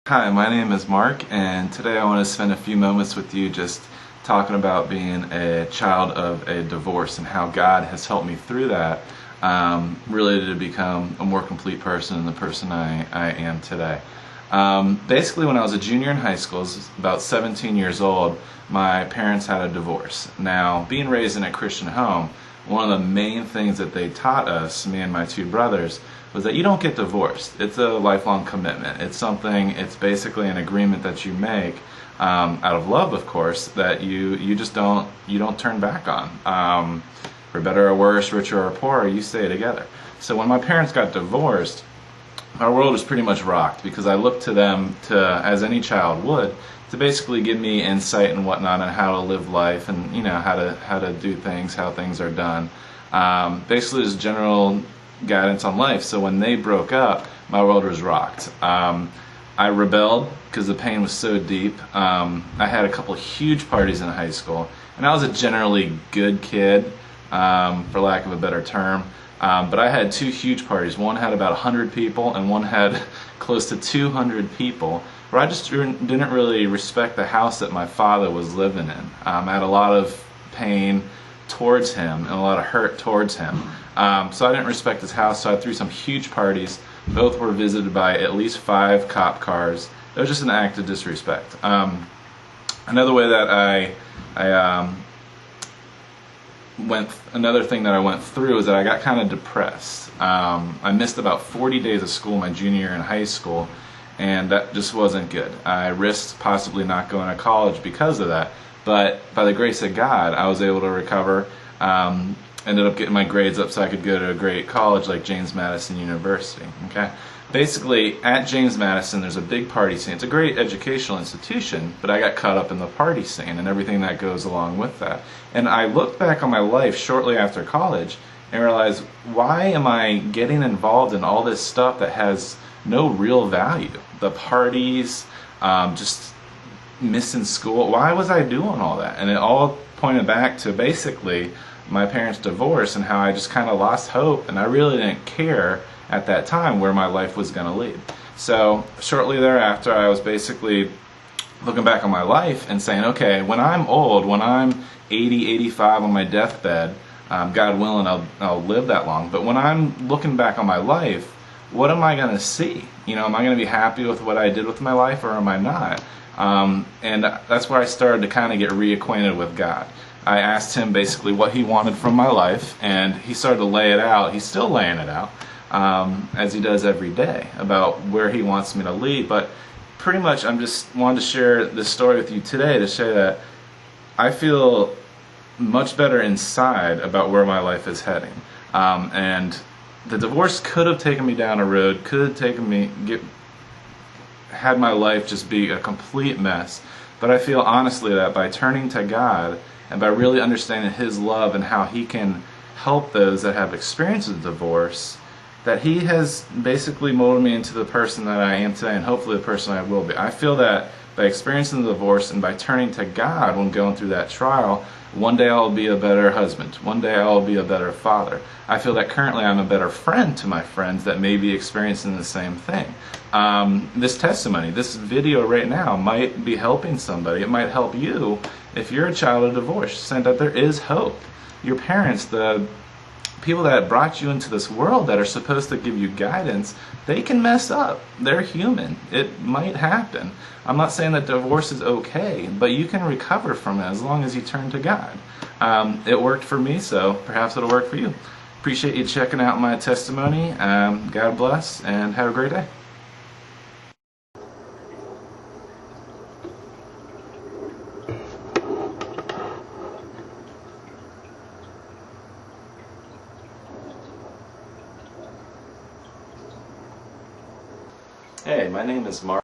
Hi, my name is Mark, and today I want to spend a few moments with you just talking about being a child of a divorce and how God has helped me through that, really to become a more complete person and the person I am today. Basically, when I was a junior in high school, I was about 17 years old, my parents had a divorce. Now, being raised in a Christian home, one of the main things that they taught us, me and my two brothers, was that you don't get divorced. It's a lifelong commitment. It's basically an agreement that you make out of love, of course, that you just don't turn back on. For better or worse, richer or poorer, you stay together. So when my parents got divorced, our world was pretty much rocked because I looked to them as any child would, to basically give me insight and whatnot on how to live life and how to do things, how things are done. Basically, just general guidance on life. So when they broke up, my world was rocked. I rebelled because the pain was so deep. I had a couple huge parties in high school, and I was a generally good kid, for lack of a better term. But I had two huge parties. One had about 100 people, and one had close to 200 people, where I just didn't really respect the house that my father was living in. I had a lot of pain towards him and a lot of hurt towards him. So I didn't respect his house, so I threw some huge parties. Both were visited by at least 5 cop cars. It was just an act of disrespect. Another way that another thing that I went through is that I got kind of depressed. I missed about 40 days of school my junior year in high school, and that just wasn't good. I risked possibly not going to college because of that, but by the grace of God, I was able to recover. Ended up getting my grades up so I could go to a great college like James Madison University. Okay, basically at James Madison there's a big party scene. It's a great educational institution, but I got caught up in the party scene and everything that goes along with that. And I looked back on my life shortly after college and realized, why am I getting involved in all this stuff that has no real value? The parties, just missing school. Why was I doing all that? And it all pointed back to basically my parents' divorce and how I just kind of lost hope, and I really didn't care at that time where my life was going to lead. So shortly thereafter, I was basically looking back on my life and saying, okay, when I'm old, when I'm 80, 85 on my deathbed, God willing, I'll live that long, but when I'm looking back on my life, what am I going to see? Am I going to be happy with what I did with my life, or am I not? And that's where I started to kind of get reacquainted with God. I asked him basically what he wanted from my life, and he started to lay it out. He's still laying it out, as he does every day, about where he wants me to lead. But pretty much I'm just wanted to share this story with you today to say that I feel much better inside about where my life is heading. And the divorce could have taken me down a road, could have taken me, had my life just be a complete mess. But I feel honestly that by turning to God and by really understanding His love and how He can help those that have experienced a divorce, that He has basically molded me into the person that I am today, and hopefully the person I will be. I feel that by experiencing the divorce and by turning to God when going through that trial, one day I'll be a better husband. One day I'll be a better father. I feel that currently I'm a better friend to my friends that may be experiencing the same thing. This testimony, this video right now might be helping somebody. It might help you if you're a child of divorce, saying that there is hope. Your parents, the people that brought you into this world that are supposed to give you guidance, they can mess up. They're human. It might happen. I'm not saying that divorce is okay, but you can recover from it as long as you turn to God. It worked for me, so perhaps it'll work for you. Appreciate you checking out my testimony. God bless, and have a great day. Hey, my name is Mark.